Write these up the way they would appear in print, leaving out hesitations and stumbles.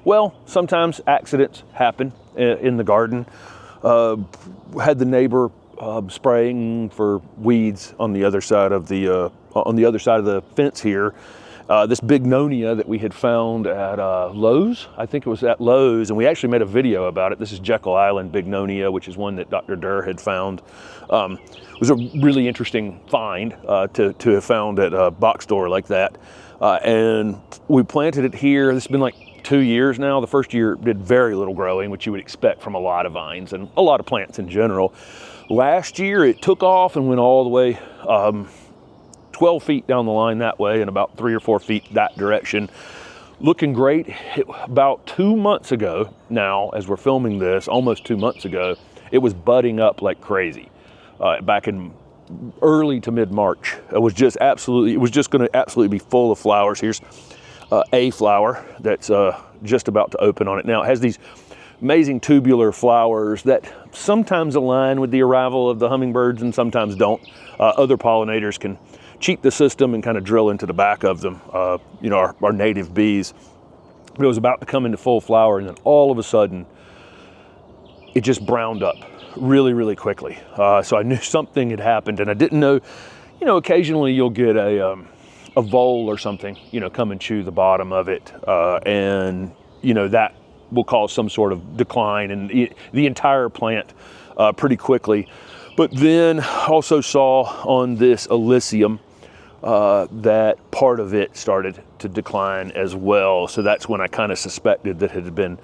Well, sometimes accidents happen in the garden. Had the neighbor spraying for weeds on the other side of the fence here. This bignonia that we had found at Lowe's, I think it was at Lowe's, and we actually made a video about it. This is Jekyll Island bignonia, which is one that Dr. Durr had found. It was a really interesting find to have found at a box store like that. And we planted it here. This has been like 2 years now. The first year did very little growing, which you would expect from a lot of vines and a lot of plants in general. Last year it took off and went all the way 12 feet down the line that way and about 3 or 4 feet that direction. Looking great. About 2 months ago now, as we're filming this, almost 2 months ago, it was budding up like crazy. Back in early to mid-March. It was just going to absolutely be full of flowers. Here's a flower that's just about to open on it. Now it has these amazing tubular flowers that sometimes align with the arrival of the hummingbirds and sometimes don't. Other pollinators can cheat the system and kind of drill into the back of them, you know, our native bees. But it was about to come into full flower, and then all of a sudden it just browned up really, really quickly. So I knew something had happened, and I didn't know, you know, occasionally you'll get a vole or something, you know, come and chew the bottom of it, and, you know, that will cause some sort of decline in the entire plant pretty quickly. But then also saw on this Elysium that part of it started to decline as well. So that's when I kind of suspected that it had been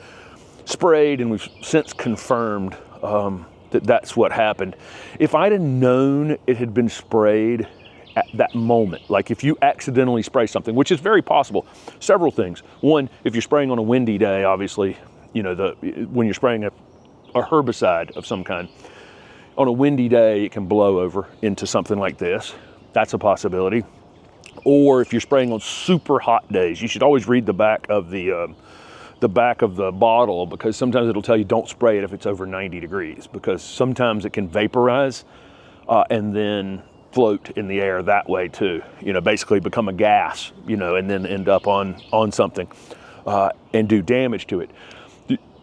sprayed, and we've since confirmed that that's what happened. If I'd have known it had been sprayed at that moment, like if you accidentally spray something, which is very possible, several things. One, if you're spraying on a windy day, obviously, you know, when you're spraying a herbicide of some kind, on a windy day, it can blow over into something like this. That's a possibility. Or if you're spraying on super hot days, you should always read the back of the bottle, because sometimes it'll tell you don't spray it if it's over 90 degrees, because sometimes it can vaporize and then float in the air that way too. You know, basically become a gas, you know, and then end up on something and do damage to it.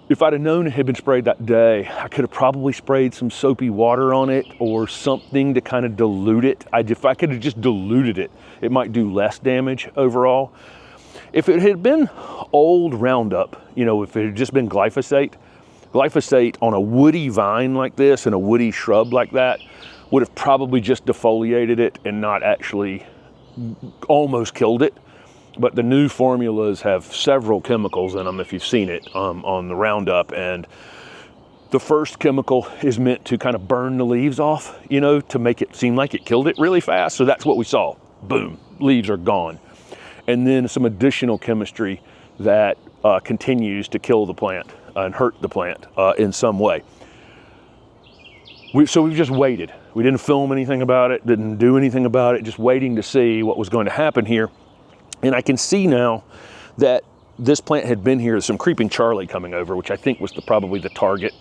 If I'd have known it had been sprayed that day, I could have probably sprayed some soapy water on it or something to kind of dilute it. If I could have just diluted it, it might do less damage overall. If it had been old Roundup, you know, if it had just been glyphosate on a woody vine like this and a woody shrub like that would have probably just defoliated it and not actually almost killed it. But the new formulas have several chemicals in them, if you've seen it, on the Roundup. And the first chemical is meant to kind of burn the leaves off, you know, to make it seem like it killed it really fast. So that's what we saw. Boom, leaves are gone. And then some additional chemistry that continues to kill the plant and hurt the plant in some way. So we've just waited. We didn't film anything about it, didn't do anything about it, just waiting to see what was going to happen here. And I can see now that this plant had been here. There's some creeping Charlie coming over, which I think was probably the target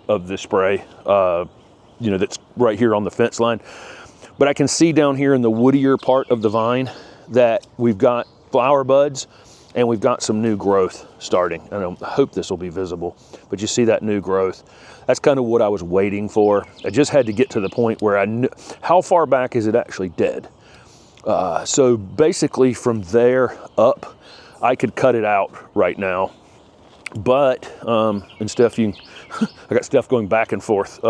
of the spray, you know, that's right here on the fence line. But I can see down here in the woodier part of the vine that we've got flower buds and we've got some new growth starting. And I hope this will be visible, but you see that new growth. That's kind of what I was waiting for. I just had to get to the point where I knew how far back is it actually dead. So basically from there up, I could cut it out right now. But, and Steph, I got Steph going back and forth.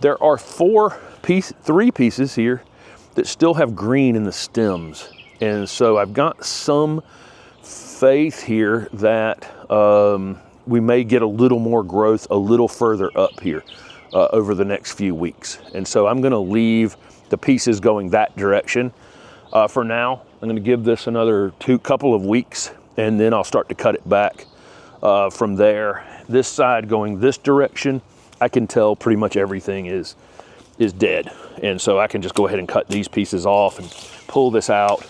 There are three pieces here that still have green in the stems. And so I've got some faith here that we may get a little more growth a little further up here over the next few weeks. And so I'm gonna leave the pieces going that direction. For now, I'm going to give this another couple of weeks, and then I'll start to cut it back from there. This side going this direction, I can tell pretty much everything is dead, and so I can just go ahead and cut these pieces off and pull this out.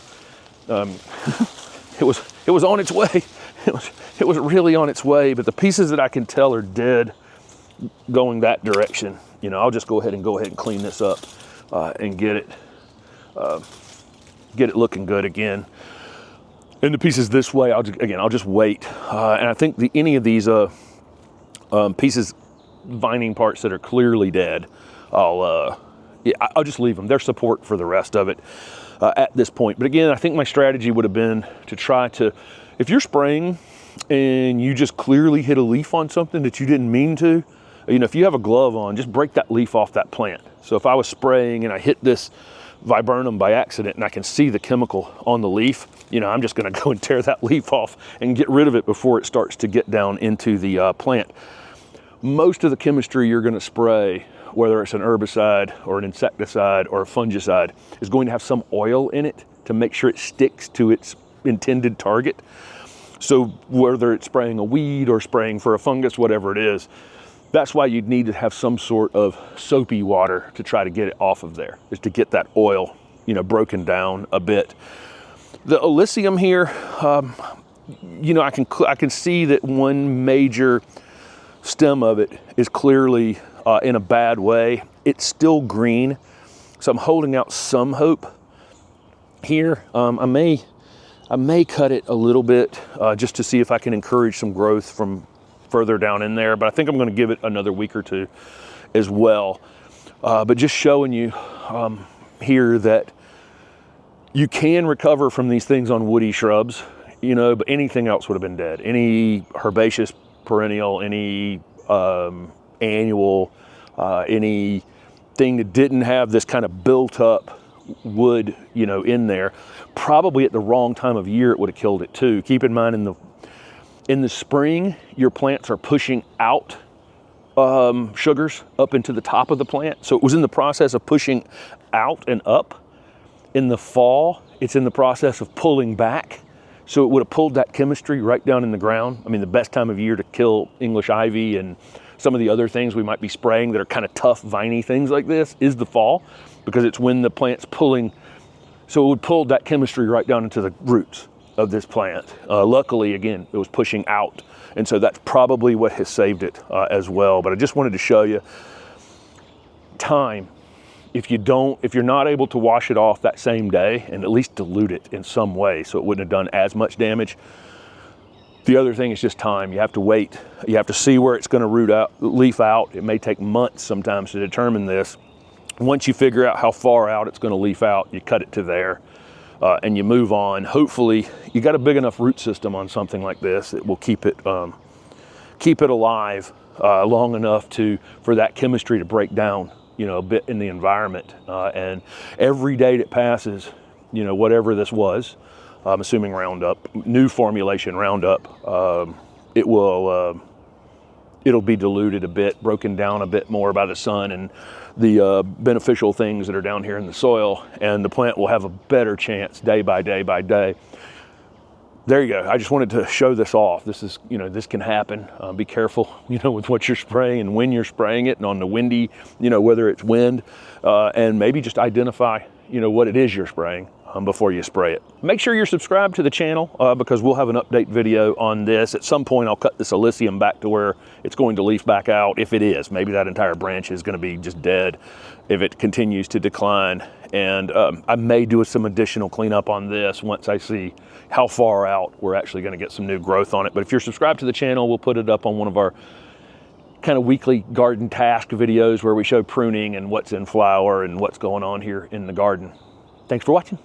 It was on its way. It was really on its way, but the pieces that I can tell are dead going that direction. You know, I'll just go ahead and clean this up and get it looking good again. And the pieces this way, I'll just wait. And I think any of these pieces, vining parts that are clearly dead, I'll just leave them. They're support for the rest of it at this point. But again, I think my strategy would have been to try to, if you're spraying and you just clearly hit a leaf on something that you didn't mean to, you know, if you have a glove on, just break that leaf off that plant. So if I was spraying and I hit this viburnum by accident and I can see the chemical on the leaf, you know, I'm just going to go and tear that leaf off and get rid of it before it starts to get down into the plant. Most of the chemistry you're going to spray, whether it's an herbicide or an insecticide or a fungicide, is going to have some oil in it to make sure it sticks to its intended target. So whether it's spraying a weed or spraying for a fungus, whatever it is, that's why you'd need to have some sort of soapy water to try to get it off of there, is to get that oil, you know, broken down a bit. The Alyssium here, you know, I can see that one major stem of it is clearly in a bad way. It's still green, so I'm holding out some hope here. I may cut it a little bit just to see if I can encourage some growth from further down in there, but I think I'm going to give it another week or two as well. But just showing you here that you can recover from these things on woody shrubs, you know, but anything else would have been dead. Any herbaceous perennial, any annual, anything that didn't have this kind of built up wood, you know, in there, probably at the wrong time of year it would have killed it too. Keep in mind, in the spring, your plants are pushing out sugars up into the top of the plant. So it was in the process of pushing out and up. In the fall, it's in the process of pulling back. So it would have pulled that chemistry right down in the ground. I mean, the best time of year to kill English ivy and some of the other things we might be spraying that are kind of tough, viney things like this is the fall, because it's when the plant's pulling. So it would pull that chemistry right down into the roots of this plant. Luckily, again, it was pushing out. And so that's probably what has saved it as well. But I just wanted to show you time. If you're not able to wash it off that same day, and at least dilute it in some way so it wouldn't have done as much damage. The other thing is just time. You have to wait. You have to see where it's going to leaf out. It may take months sometimes to determine this. Once you figure out how far out it's going to leaf out, you cut it to there and you move on. Hopefully you got a big enough root system on something like this that will keep it alive long enough for that chemistry to break down, you know, a bit in the environment. And every day that passes, you know, whatever this was, I'm assuming Roundup, new formulation Roundup, it'll be diluted a bit, broken down a bit more by the sun and the beneficial things that are down here in the soil, and the plant will have a better chance day by day by day. There you go. I just wanted to show this off. This is, you know, this can happen. Be careful, you know, with what you're spraying and when you're spraying it, and on the windy, you know, whether it's wind, and maybe just identify, you know, what it is you're spraying before you spray it. Make sure you're subscribed to the channel because we'll have an update video on this. At some point, I'll cut this Alyssium back to where it's going to leaf back out. If it is, maybe that entire branch is going to be just dead if it continues to decline. And I may do some additional cleanup on this once I see how far out we're actually going to get some new growth on it. But if you're subscribed to the channel, we'll put it up on one of our kind of weekly garden task videos where we show pruning and what's in flower and what's going on here in the garden. Thanks for watching.